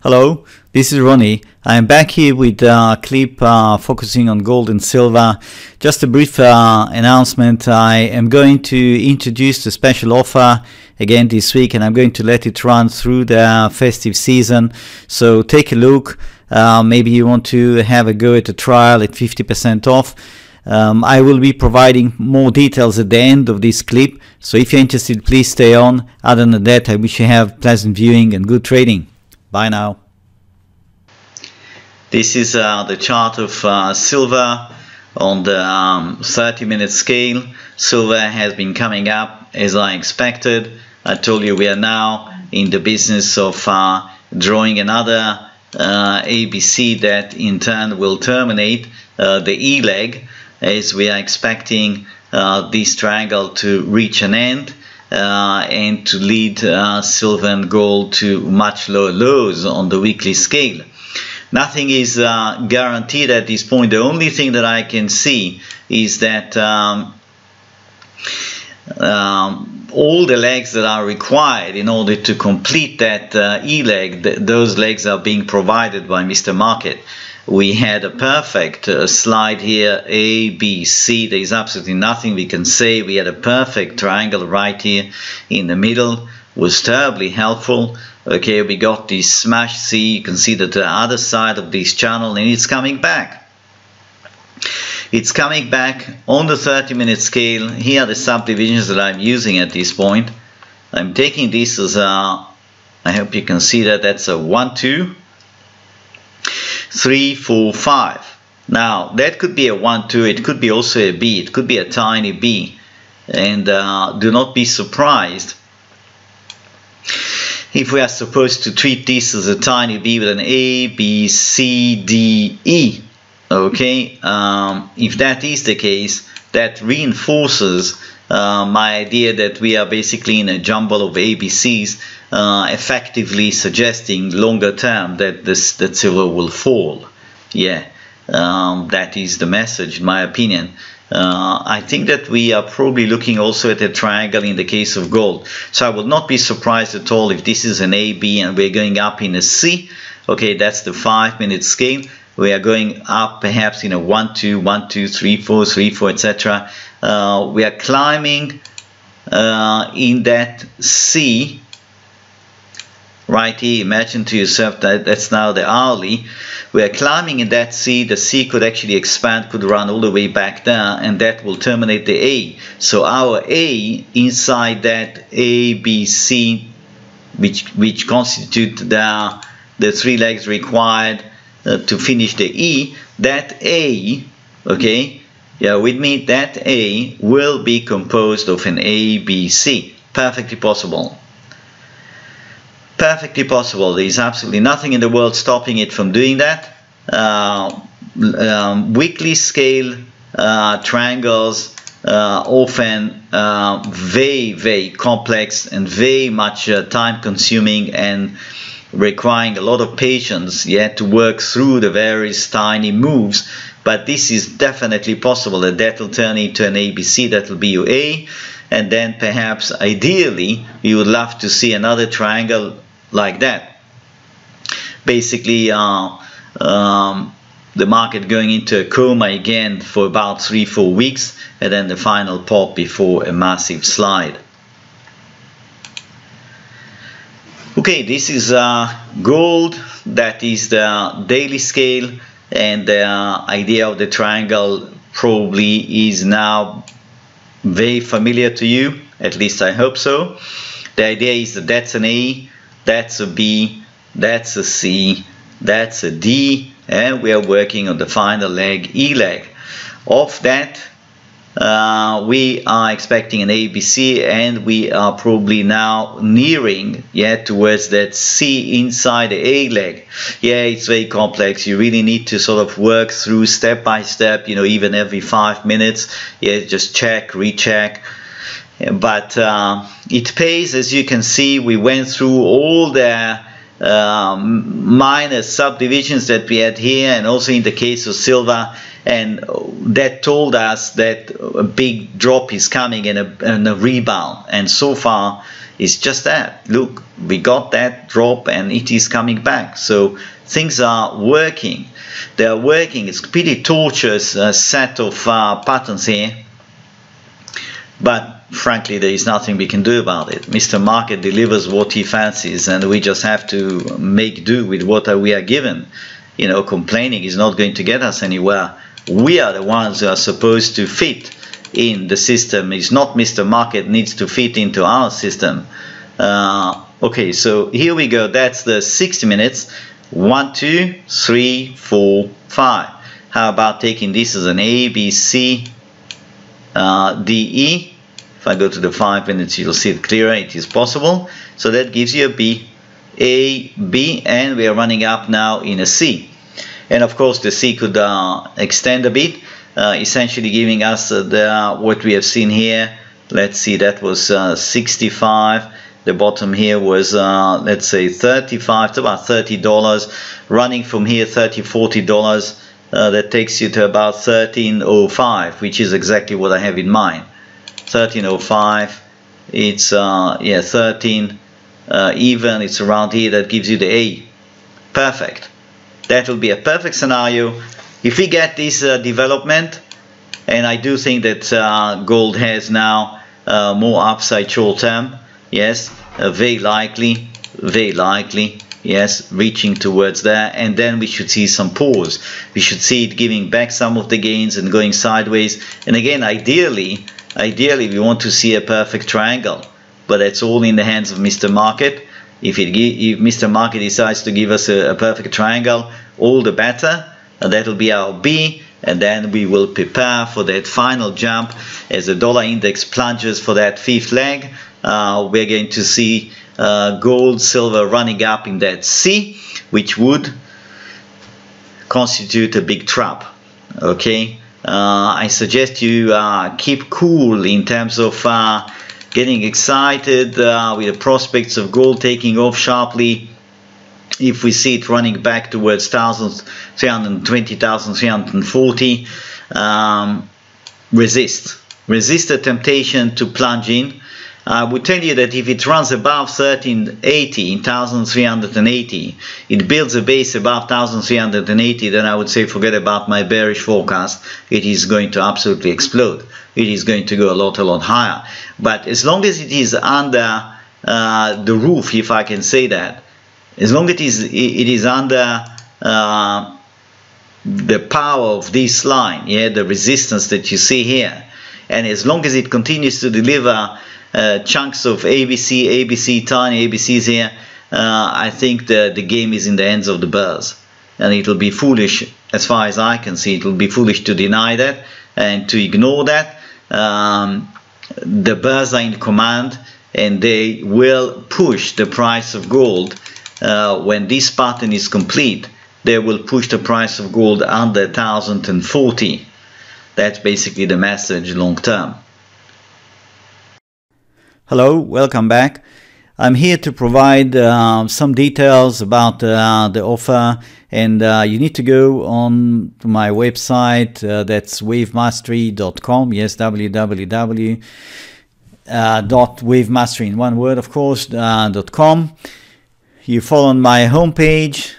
Hello, this is Ronnie. I am back here with a clip focusing on gold and silver. Just a brief announcement. I am going to introduce the special offer again this week, and I'm going to let it run through the festive season. So take a look. Maybe you want to have a go at a trial at 50% off. I will be providing more details at the end of this clip. So if you're interested, please stay on. Other than that, I wish you have pleasant viewing and good trading. Bye now. This is the chart of silver on the 30-minute scale. Silver has been coming up as I expected. I told you we are now in the business of drawing another ABC that in turn will terminate the E leg, as we are expecting this triangle to reach an end. And to lead silver and gold to much lower lows on the weekly scale. Nothing is guaranteed at this point. The only thing that I can see is that all the legs that are required in order to complete that E leg, those legs are being provided by Mr. Market. We had a perfect slide here, A, B, C. There is absolutely nothing we can say. We had a perfect triangle right here in the middle. Was terribly helpful. Okay, we got this smash C. You can see that the other side of this channel, and it's coming back. It's coming back on the 30-minute scale. Here are the subdivisions that I'm using at this point. I'm taking this as a, I hope you can see that, that's a 1, 2. 3, 4, 5. Now that could be a 1, 2. It could be also a B. It could be a tiny B. And do not be surprised if we are supposed to treat this as a tiny B with an A, B, C, D, E. Okay. If that is the case, that reinforces my idea that we are basically in a jumble of ABCs, effectively suggesting longer term that that silver will fall. Yeah, that is the message in my opinion. I think that we are probably looking also at a triangle in the case of gold. So I would not be surprised at all if this is an A, B, and we're going up in a C. Okay, that's the 5-minute scale. We are going up perhaps in a 1, 2, 1, 2, 3, 4, 3, 4, etc. We are climbing in that C right here. Imagine to yourself that that's now the hourly. We are climbing in that C. The C could actually expand, could run all the way back there, and that will terminate the A. So our A inside that A, B, C, which constitute the 3 legs required to finish the E, that A, okay, yeah, with me, that A will be composed of an A, B, C. Perfectly possible. Perfectly possible. There is absolutely nothing in the world stopping it from doing that. Weekly scale triangles often very, very complex and very much time consuming and requiring a lot of patience, yet to work through the various tiny moves. But this is definitely possible that will turn into an ABC. That will be your A, and then perhaps ideally you would love to see another triangle like that. Basically the market going into a coma again for about 3-4 weeks, and then the final pop before a massive slide. Okay, this is gold. That is the daily scale, and the idea of the triangle probably is now very familiar to you. At least I hope so. The idea is that that's an A, that's a B, that's a C, that's a D, and we are working on the final leg, E leg. Of that, we are expecting an ABC, and we are probably now nearing, yeah, towards that C inside the A leg. Yeah, it's very complex. You really need to sort of work through step by step, you know, even every 5 minutes. Yeah, just check, recheck. But it pays. As you can see, we went through all the minor subdivisions that we had here, and also in the case of silver, and that told us that a big drop is coming and a rebound, and so far it's just that. Look, we got that drop and it is coming back, so things are working. They are working. It's pretty tortuous set of patterns here, but frankly there is nothing we can do about it. Mr. Market delivers what he fancies, and we just have to make do with what we are given. You know, complaining is not going to get us anywhere. We are the ones who are supposed to fit in the system. It's not Mr. Market needs to fit into our system. Okay, so here we go. That's the 60 minutes. 1, 2, 3, 4, 5. How about taking this as an A, B, C, D, E? If I go to the 5 minutes, you'll see it clearer. It is possible. So that gives you a B, A, B, and we are running up now in a C. And of course, the C could extend a bit, essentially giving us what we have seen here. Let's see, that was 65. The bottom here was, let's say, 35 to about $30. Running from here, $30, $40. That takes you to about 13.05, which is exactly what I have in mind. 13.05. It's yeah, 13 even. It's around here. That gives you the A. Perfect. That will be a perfect scenario if we get this development, and I do think that gold has now more upside short term. Yes, very likely, yes, reaching towards there, and then we should see some pause. We should see it giving back some of the gains and going sideways. And again, ideally we want to see a perfect triangle, but that's all in the hands of Mr. Market. If Mr. Market decides to give us a perfect triangle, all the better. That will be our B, and then we will prepare for that final jump as the dollar index plunges for that fifth leg. We're going to see gold, silver running up in that C, which would constitute a big trap. Okay, I suggest you keep cool in terms of getting excited with the prospects of gold taking off sharply. If we see it running back towards 1,320, 1,340, resist the temptation to plunge in. I would tell you that if it runs above 1380, 1,380, it builds a base above 1,380, then I would say forget about my bearish forecast. It is going to absolutely explode. It is going to go a lot higher. But as long as it is under the roof, if I can say that, as long as it is under the power of this line, yeah, the resistance that you see here, and as long as it continues to deliver chunks of ABC, tiny ABCs here, I think the game is in the hands of the bears, and it will be foolish, as far as I can see, it will be foolish to deny that and to ignore that. The bears are in command, and they will push the price of gold. When this pattern is complete, they will push the price of gold under 1,040. That's basically the message long term. Hello, welcome back. I'm here to provide some details about the offer, and you need to go on to my website, that's wavemastery.com. Yes, www.wavemastery in one word, of course, .com. You follow on my homepage.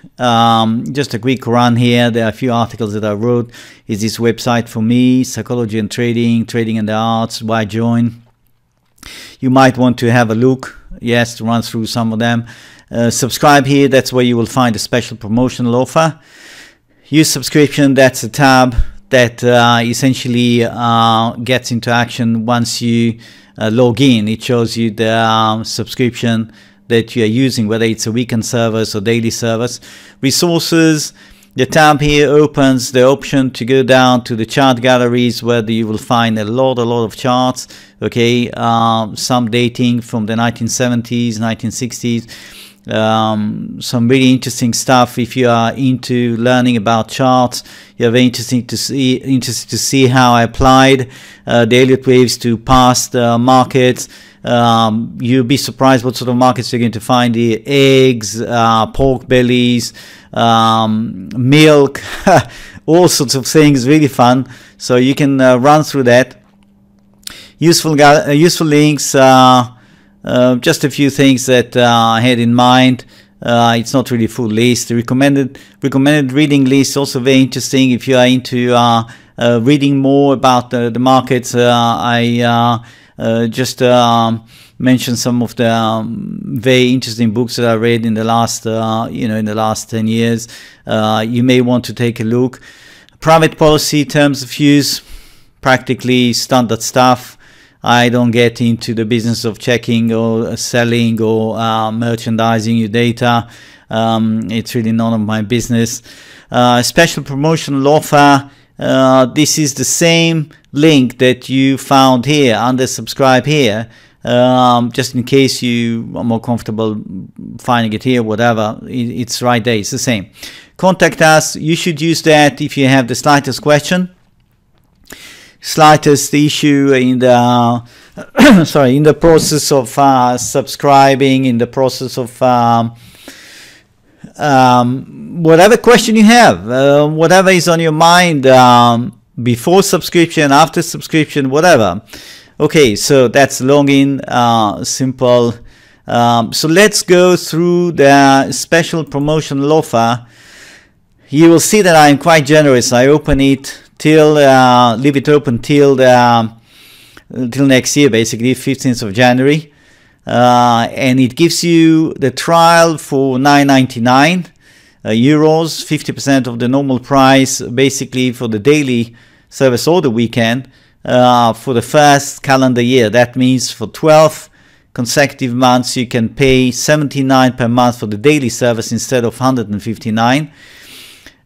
Just a quick run here. There are a few articles that I wrote. Is this website for me? Psychology and trading, trading and the arts, why join? You might want to have a look, yes, to run through some of them. Subscribe here, that's where you will find a special promotional offer. Use subscription, that's a tab that essentially gets into action once you log in. It shows you the subscription that you are using, whether it's a weekend service or daily service. Resources, the tab here opens the option to go down to the chart galleries, where you will find a lot of charts. Okay, some dating from the 1970s, 1960s. Some really interesting stuff. If you are into learning about charts, you're very interested to see how I applied the Elliott waves to past markets. You'll be surprised what sort of markets you're going to find here. Eggs, pork bellies, milk, all sorts of things, really fun. So you can run through that. Useful links, just a few things that I had in mind. It's not really full list. The recommended reading list, also very interesting if you are into reading more about the markets. I just mention some of the very interesting books that I read in the last, in the last 10 years. You may want to take a look. Private policy, terms of use, practically standard stuff. I don't get into the business of checking or selling or merchandising your data. It's really none of my business. Special promotional offer. This is the same link that you found here under subscribe here. Just in case you are more comfortable finding it here, whatever, it's right there. It's the same. Contact us. You should use that if you have the slightest question, slightest issue in the in the process of subscribing, in the process of whatever question you have, whatever is on your mind, before subscription, after subscription, whatever. Okay, so that's login, simple. So let's go through the special promotional offer. You will see that I'm quite generous. I open it till leave it open till next year, basically 15th of January, and it gives you the trial for 9.99 euros, 50% of the normal price, basically for the daily service or the weekend, for the first calendar year. That means for 12 consecutive months you can pay 79 per month for the daily service instead of 159.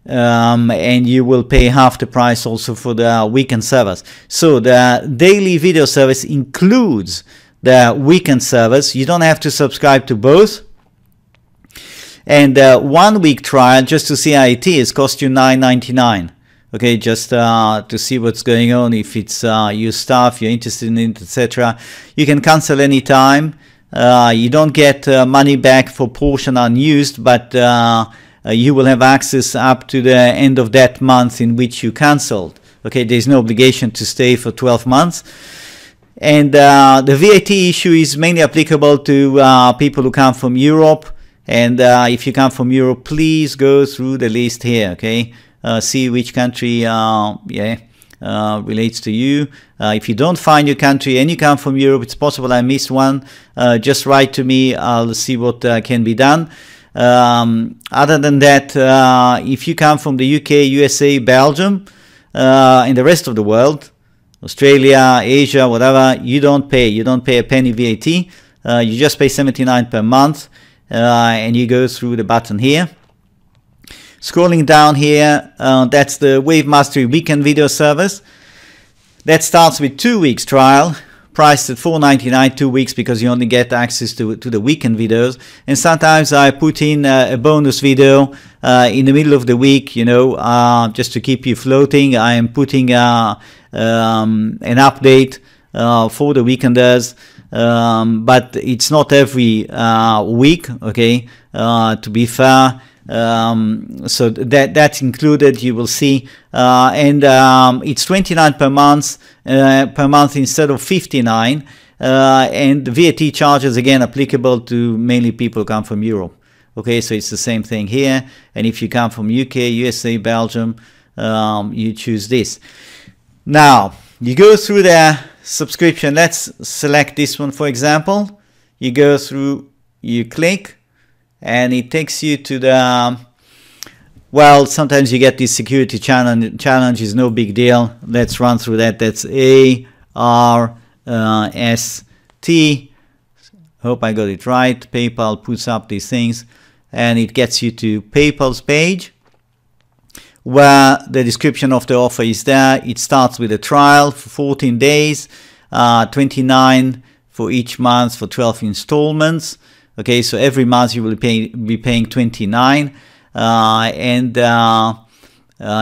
And you will pay half the price also for the weekend service. So the daily video service includes the weekend service. You don't have to subscribe to both. And 1 week trial, just to see how it is, costs you $9.99. Okay, just to see what's going on, if it's your stuff, you're interested in it, etc. You can cancel anytime. You don't get money back for portion unused, but you will have access up to the end of that month in which you cancelled. Okay, there's no obligation to stay for 12 months. And the VAT issue is mainly applicable to people who come from Europe. And if you come from Europe, please go through the list here, okay? See which country relates to you. If you don't find your country and you come from Europe, it's possible I missed one. Just write to me. I'll see what can be done. Other than that, if you come from the UK, USA, Belgium, and the rest of the world, Australia, Asia, whatever, you don't pay a penny VAT. You just pay 79 per month, and you go through the button here. Scrolling down here, that's the Wave Mastery Weekend Video Service. That starts with 2 weeks trial, priced at $4.99, 2 weeks, because you only get access to the weekend videos. And sometimes I put in a bonus video in the middle of the week, just to keep you floating. I am putting an update for the weekenders, but it's not every week, okay, to be fair. So that's included, you will see, and it's 29 per month instead of 59, and the VAT charges again applicable to mainly people who come from Europe. Okay, so it's the same thing here, and if you come from UK, USA, Belgium, you choose this. Now you go through the subscription. Let's select this one, for example. You go through, you click, and it takes you to the, well, sometimes you get this security challenge, is no big deal. Let's run through that. That's ARST. Hope I got it right. PayPal puts up these things, and it gets you to PayPal's page, where the description of the offer is there. It starts with a trial for 14 days, 29 for each month for 12 installments. Okay, so every month you will be paying 29, and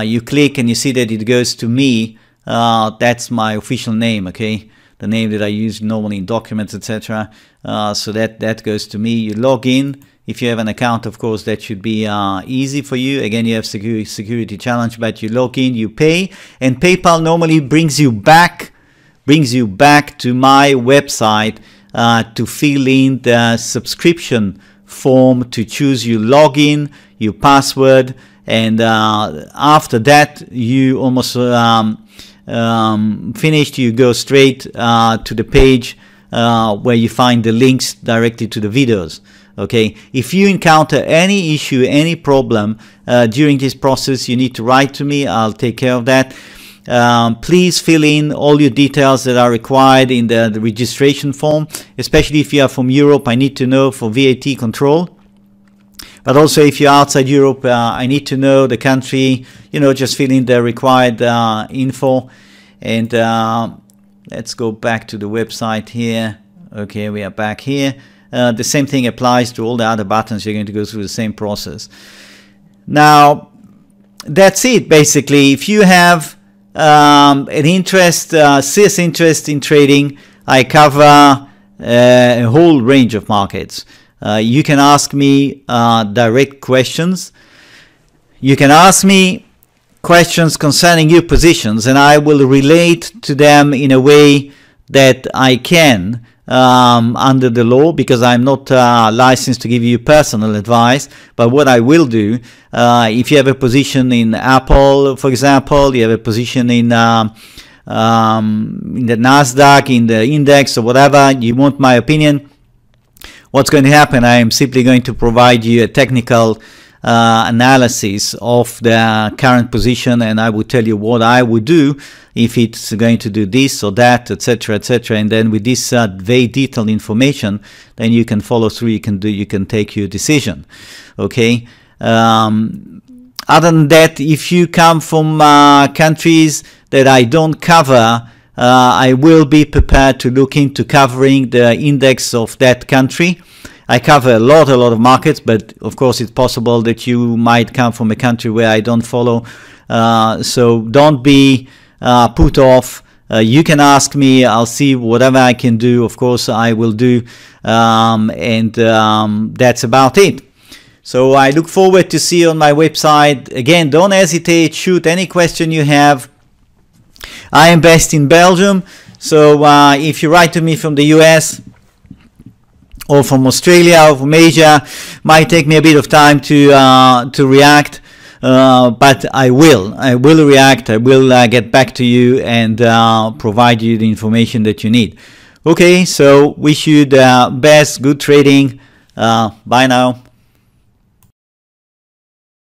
you click and you see that it goes to me. That's my official name, okay, the name that I use normally in documents, etc. So that goes to me. You log in, If you have an account, of course, that should be easy for you. Again, you have security challenge, but you log in, you pay, and PayPal normally brings you back to my website to fill in the subscription form, to choose your login, your password, and after that you almost finished. You go straight to the page where you find the links directly to the videos. Okay, if you encounter any issue, any problem during this process, you need to write to me. I'll take care of that. Please fill in all your details that are required in the registration form, especially if you are from Europe. I need to know for VAT control. But also if you're outside Europe, I need to know the country. You know, just fill in the required info. And let's go back to the website here. Okay, we are back here. The same thing applies to all the other buttons. You're going to go through the same process. Now, that's it basically. If you have an interest, serious interest in trading, I cover a whole range of markets. You can ask me direct questions. You can ask me questions concerning your positions, and I will relate to them in a way that I can under the law, because I'm not licensed to give you personal advice. But what I will do, if you have a position in Apple, for example, you have a position in the Nasdaq, in the index, or whatever, you want my opinion, what's going to happen, I am simply going to provide you a technical analysis of the current position, and I will tell you what I would do if it's going to do this or that, etc., etc. And then with this very detailed information, then you can follow through. You can take your decision. Okay. Other than that, if you come from countries that I don't cover, I will be prepared to look into covering the index of that country. I cover a lot of markets, but of course it's possible that you might come from a country where I don't follow. So don't be put off. You can ask me. I'll see whatever I can do. Of course I will do, and that's about it. So I look forward to see you on my website. Again, don't hesitate. Shoot any question you have. I am based in Belgium, so if you write to me from the US or from Australia or from Asia, might take me a bit of time to react, but I will react. I will get back to you and provide you the information that you need. Okay, so wish you the best, good trading. Bye now.